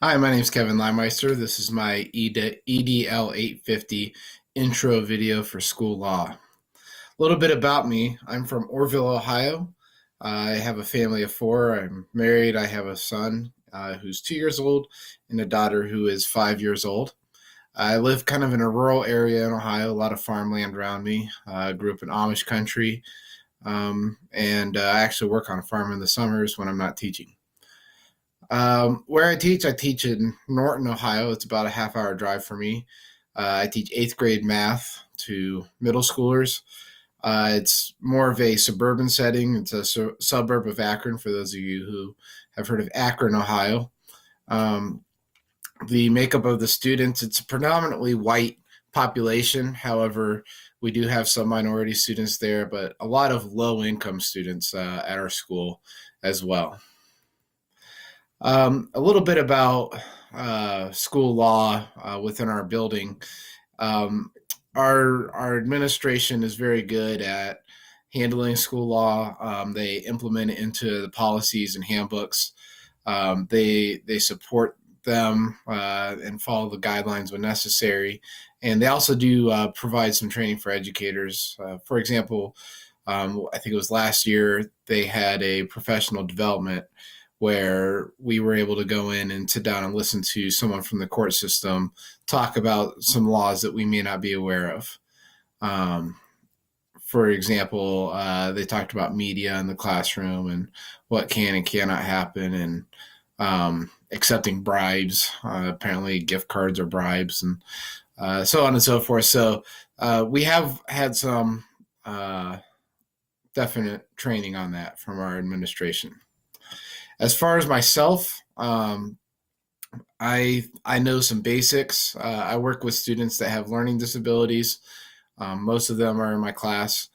Hi, my name is Kevin Limeister. This is my EDL 850 intro video for school law. A little bit about me. I'm from Orrville, Ohio. I have a family of four. I'm married. I have a son who's 2 years old and a daughter who is 5 years old. I live kind of in a rural area in Ohio, a lot of farmland around me. I grew up in Amish country, and I actually work on a farm in the summers when I'm not teaching. Where I teach in Norton, Ohio. It's about a half-hour drive for me. I teach eighth grade math to middle schoolers. It's more of a suburban setting. It's a suburb of Akron, for those of you who have heard of Akron, Ohio. Um, the makeup of the students, it's a predominantly white population. However, we do have some minority students there, but a lot of low-income students at our school as well. A little bit about school law within our building. Um, our administration is very good at handling school law. They implement it into the policies and handbooks. They support them and follow the guidelines when necessary. And they also do provide some training for educators. For example, I think it was last year, they had a professional development where we were able to go in and sit down and listen to someone from the court system talk about some laws that we may not be aware of. Um, for example, they talked about media in the classroom and what can and cannot happen, and accepting bribes. Apparently, gift cards are bribes, and so on and so forth. So we have had some definite training on that from our administration. As far as myself, I know some basics. I work with students that have learning disabilities. Most of them are in my class,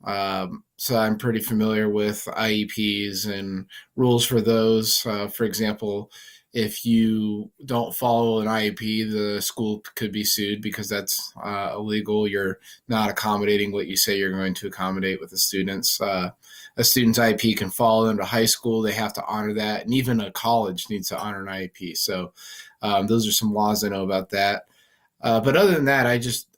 so I'm pretty familiar with IEPs and rules for those. For example, if you don't follow an IEP, the school could be sued because that's illegal. You're not accommodating what you say you're going to accommodate with the students. A student's IEP can fall into high school. They have to honor that. And even a college needs to honor an IEP. So those are some laws I know about that. But other than that,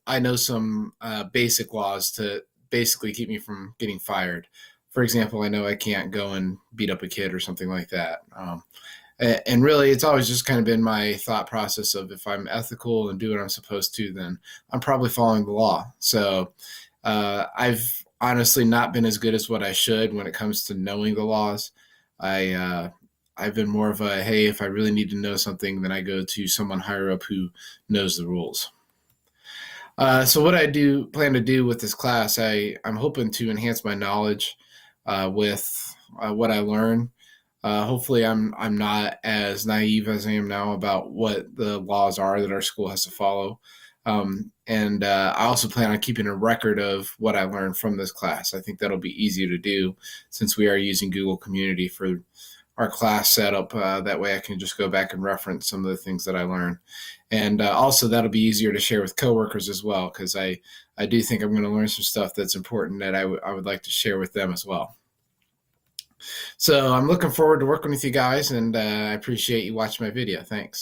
I know some basic laws to basically keep me from getting fired. For example, I know I can't go and beat up a kid or something like that. And really, it's always just kind of been my thought process of if I'm ethical and do what I'm supposed to, then I'm probably following the law. So I've honestly not been as good as what I should when it comes to knowing the laws. I've been more of a, hey, if I really need to know something, then I go to someone higher up who knows the rules. So what I do plan to do with this class, I'm hoping to enhance my knowledge with what I learn. Hopefully, I'm not as naive as I am now about what the laws are that our school has to follow. And I also plan on keeping a record of what I learned from this class. I think that'll be easier to do since we are using Google Community for our class setup. That way I can just go back and reference some of the things that I learned. And also that'll be easier to share with coworkers as well, because I do think I'm going to learn some stuff that's important that I would like to share with them as well. So I'm looking forward to working with you guys, and I appreciate you watching my video. Thanks.